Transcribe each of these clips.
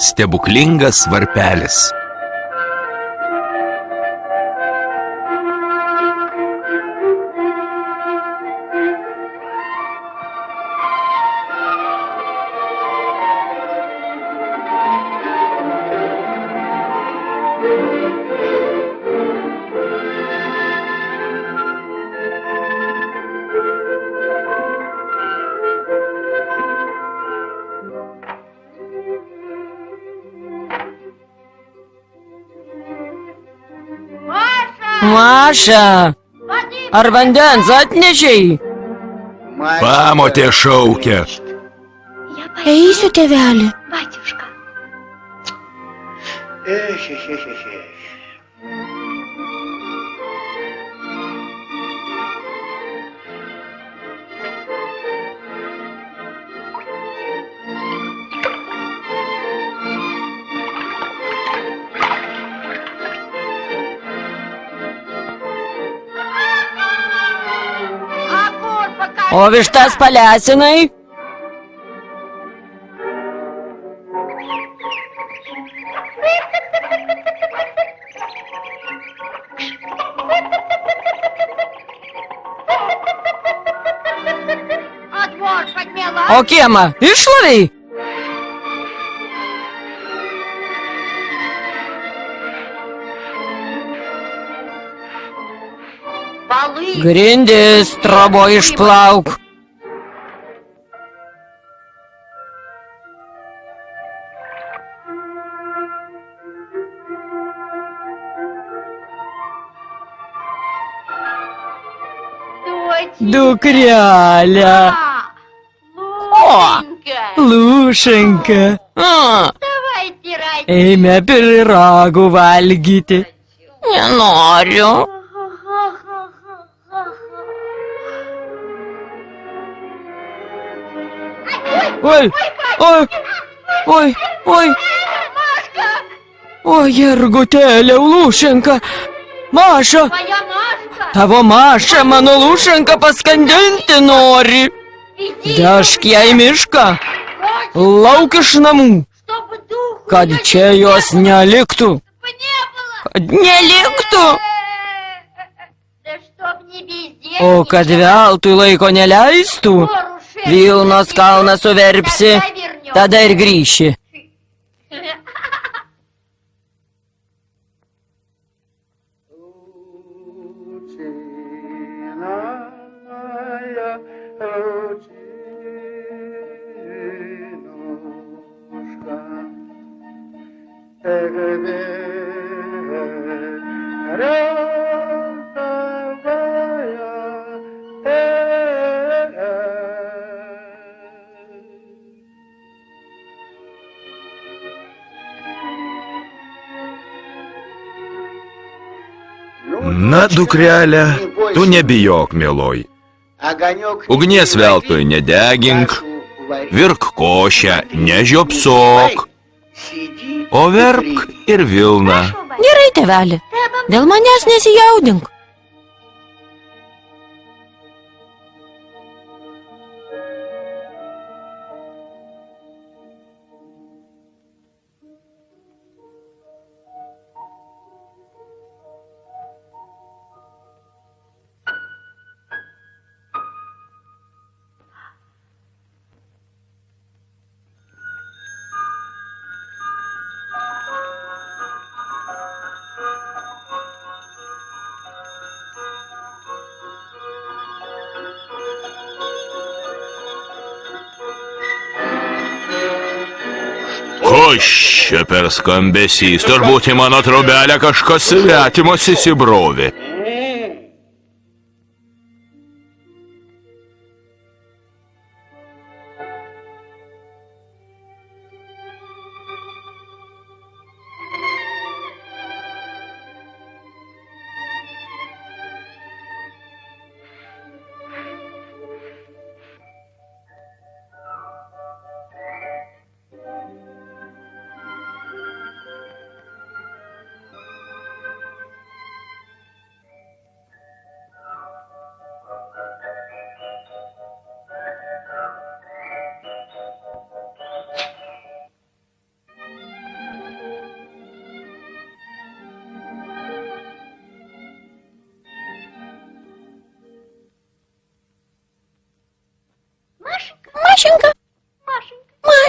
Stebuklingas varpelis. Maša, ar vandens atnešei? Pamotė šaukia. Eisiu, tėveli. O vištas palesinai? O kiemą iššlavei? Grindis, trobo išplauk. Dukrelė. O, Lūšenka. Eime pyragų valgyti. Nenoriu. Oi, oi, oi, oi. O, Jergutėlė, Lūšenka. Maša. Tavo Maša mano Lūšenka paskandinti nori. Vežk ją į mišką. Lauk iš namų. Kad čia jos neliktų. Kad neliktų. O kad veltui laiko neleistų, Vilnos kalną suverpsi, tada ir grįši. Na, dukrelė, tu nebijok, mieloji. Ugnies veltui nedegink, virk košę, nežiopsok, o verpk ir Vilną. Gerai, tėveli, dėl manęs nesijaudink. Kas čia per skambesys? Turbūt į mano trobelę kažkas svetimas įsibrovė.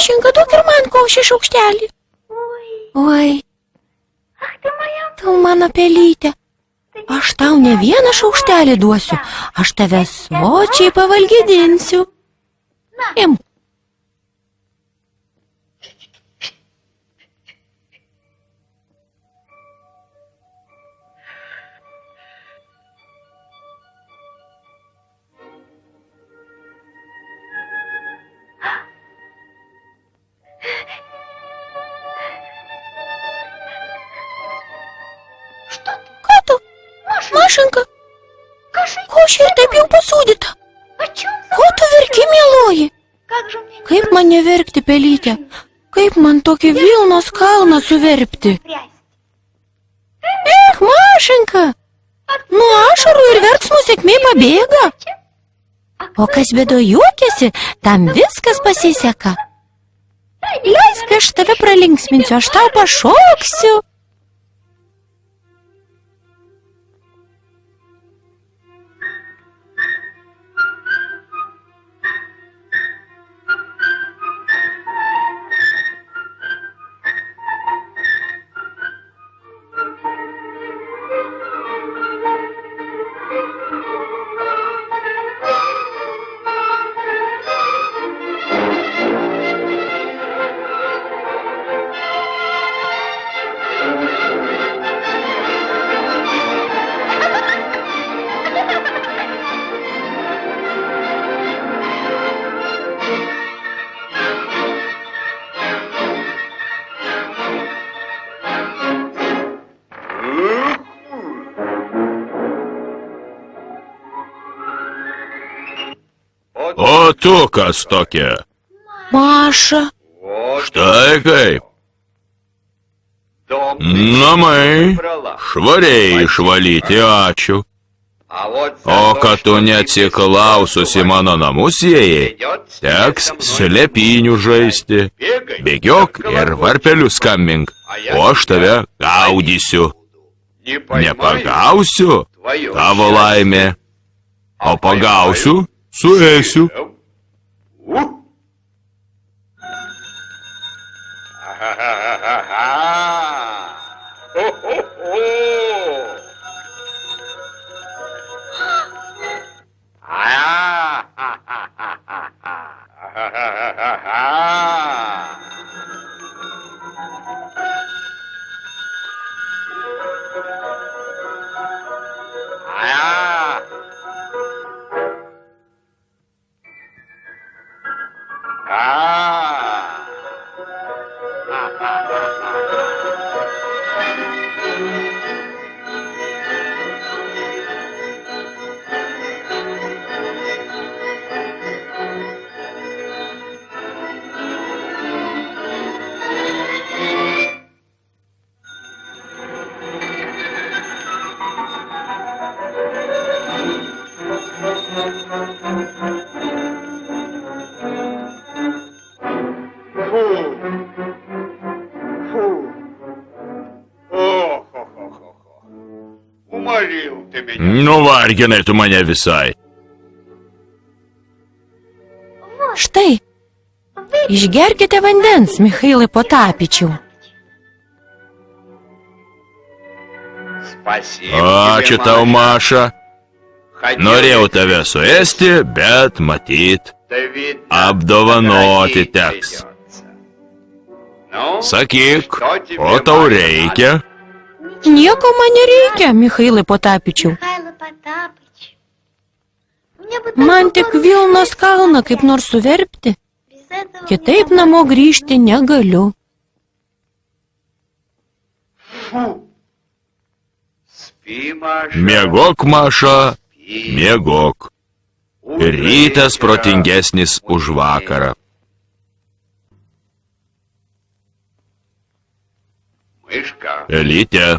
Mašinka, duok ir man košį šaukštelį. Oi, tu mano pelytė. Aš tau ne vieną šaukštelį duosiu, aš tave sočiai pavalgydinsiu. Imk. Ką tu? Mašinka, košė ir taip jau pasūdyta. Ko tu verki, mieloji? Kaip man neverkti, pelytė? Kaip man tokį Vilnos kalną suverpti? Mašinka, nuo ašarų ir verksmų sėkmė pabėga. O kas bėdo juokiasi, tam viskas pasiseka. Leisk, aš tave pralinksminsiu, aš tau pašoksiu. O tu kas tokia? Maša, Štai kaip. Namai švariai išvalyti, ačiū. O kad tu neatsiklaususi mano namus įėjai, teks slėpynių žaisti. Bėgiok ir varpeliu skambink, o aš tave gaudysiu. Nepagausiu, tavo laimė. O pagausiu, suėsiu. Nuvarginai tu mane visai. štai, išgerkite vandens, Michailai Potapičiau. Ačiū tau, Maša. Norėjau tave suėsti, bet matyt, apdovanoti teks. Sakyk, ko tau reikia? Nieko man nereikia, Michailai Potapičiau. Man tik Vilnos kalną kaip nors suverpti. Kitaip namo grįžti negaliu. Miegok, Maša, miegok. Rytas protingesnis už vakarą. Pelytė,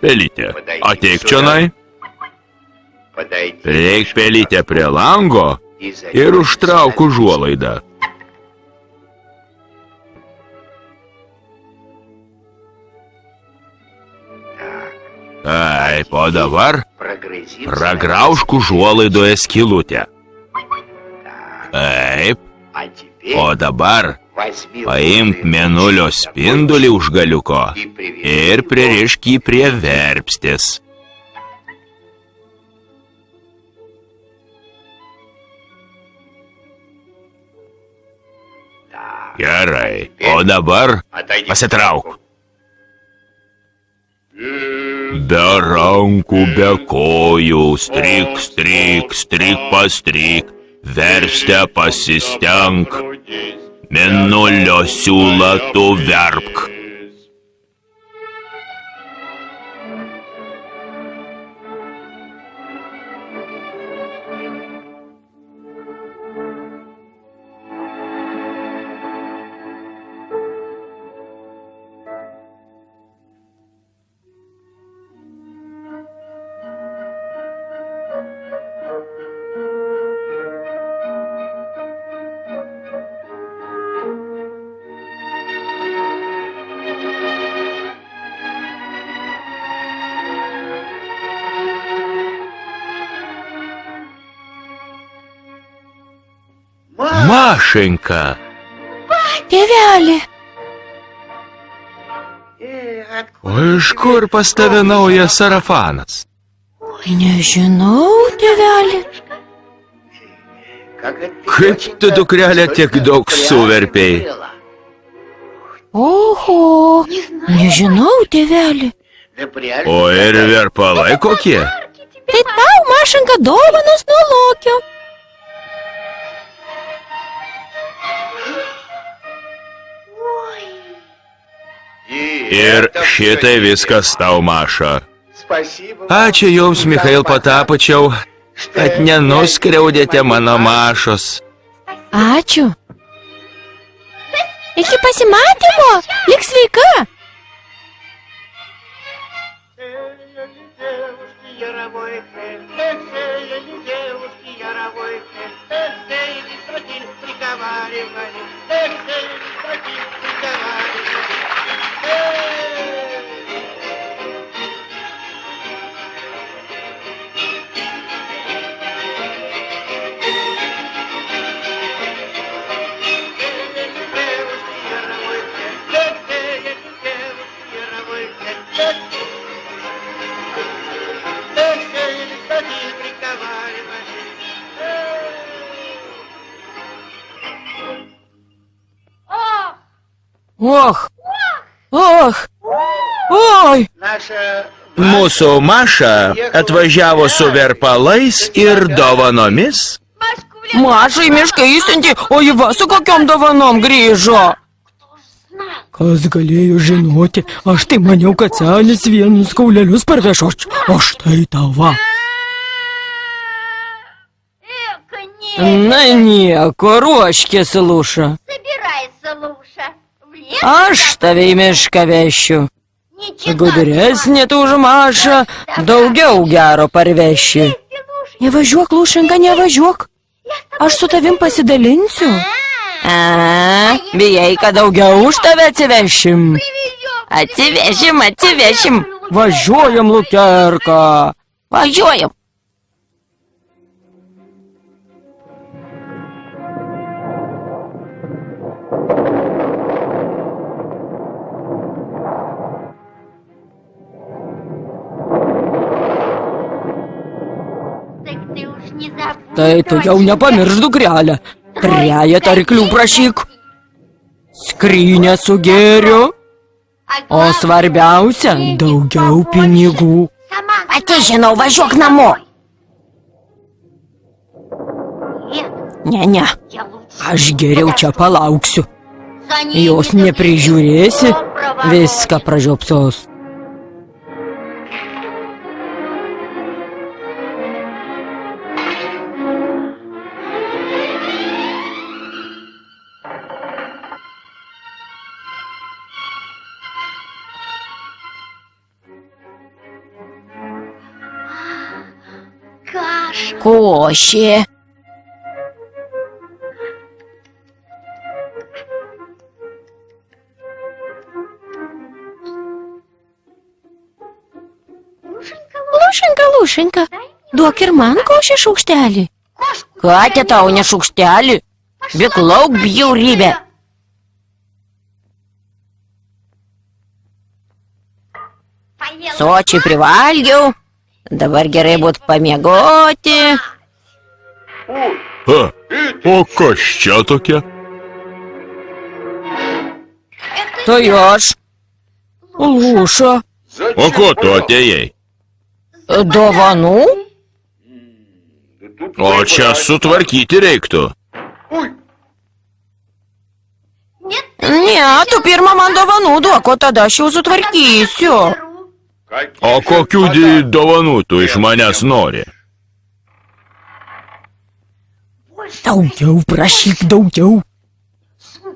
pelytė, ateik čionai. Reik pelytę prie lango ir užtrauk užuolaidą. Taip, o dabar pragraužk užuolaidoje skylutę. Taip, o dabar Paimk mėnulio spindulį už galiuko ir pririšk jį prie verpstės. Gerai, o dabar pasitrauk. Be rankų, be kojų, stryk, stryk, stryk, pastryk, verpstę pasistenk, mėnulio siūlą tu verpk. Mašenka. Tėveli, O iš kur pas tave naujas sarafanas? nežinau, tėveli. Kaip tu, dukrelė, tiek daug suverpei? Oho, nežinau, tėveli. O ir verpalai kokie? Tai tau, Mašenka, dovanos nuo Lokio. Ir šitai viskas tau, Maša. Ačiū jums, Michail Potapočiau, kad nenuskriaudėte mano Mašos. Ačiū. Iki pasimatymo, lik sveika. Och, oi. Mūsų Maša atvažiavo su verpalais ir dovanomis. Maša į mišką įsiuntė, o į va su kokiom dovanom grįžo. Kas galėjo žinoti, aš tai maniau, kad senis vienus kaulelius parveš, o štai tava. Na nieko, ruoškėsi, Lūša. Aš tave į mišką vešiu. Gudresnė tu už Mašą, daugiau gero parveši. Nevažiuok, Lūšenka, nevažiuok. Aš su tavim pasidalinsiu. Bijai, kad daugiau už tave atsivešim. Atsivešim. Važiuojam, Lukerka. Važiuojam. Tai tu jau nepamirš, dukrelė. Trejetą arklių prašyk. Skrynę su gėriu. O svarbiausia, daugiau pinigų. Pati žinau, važiuok namo. Ne. Aš geriau čia palauksiu. Jos neprižiūrėsi, viską pražiopsos. Košė. Lūšenka, duok ir man košė šaukštelį. Katė tau ne šaukštelį, bet lauk bjaurybė. Sočiai privalgiau. Dabar gerai būtų pamiegoti. O kas čia tokia? Tai aš. Lūša. O ko tu atėjai? Dovanų? O čia sutvarkyti reiktų. Ne, tu pirmą man dovanų duok, o tada aš jau sutvarkysiu. O kokių dovanų tu iš manęs nori? Daugiau prašyk, daugiau.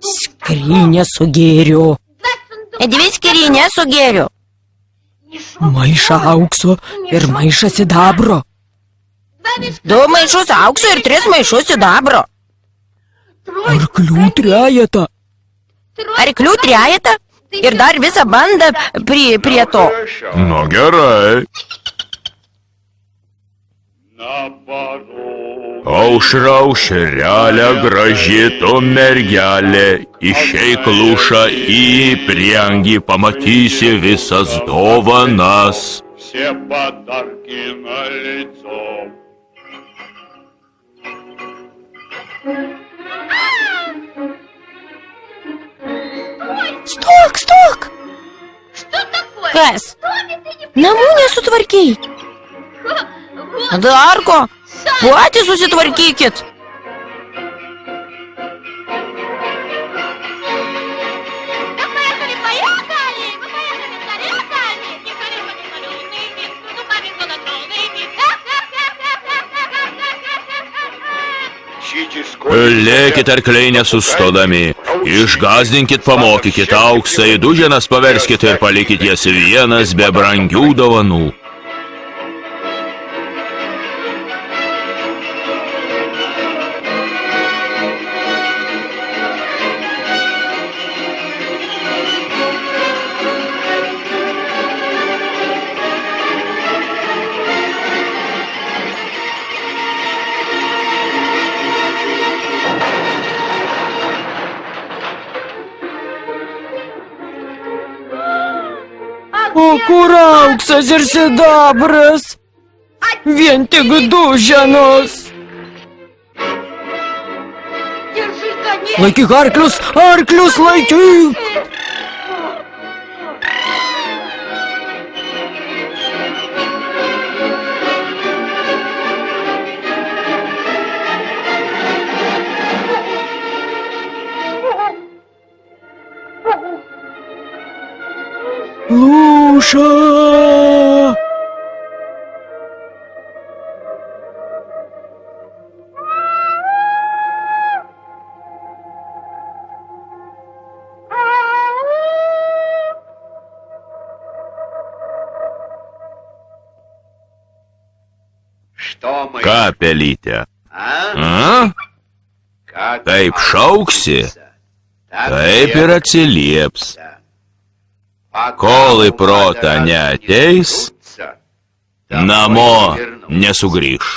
Skrynia su gėriu. 2 skrynias su gėriu. Maišą aukso ir maišą sidabro. 2 maišus aukso ir 3 maišus sidabro. Arklių trejetą. Arklių trejetą ir dar visą bandą prie to. Nu gerai. Aušra, aušrelė, graži tu mergelė, išeik Lūša į priengį, pamatysi visas dovanas. Stok! Kas? Namų nesutvarkei? Dar ko? Patys susitvarkykit. Lėkit arkliai nesustodami, išgąsdinkit, pamokykit auksą, į duženas paverskit ir palikit jas vienas be brangių dovanų. O kur auksas ir sidabras? Vien tik duženos. Laikyk arklius, arklius laikyk. Lūša! Ką, pelyte? Kaip šauksi, taip ir atsilieps. Kol į protą neateis, namo nesugrįš.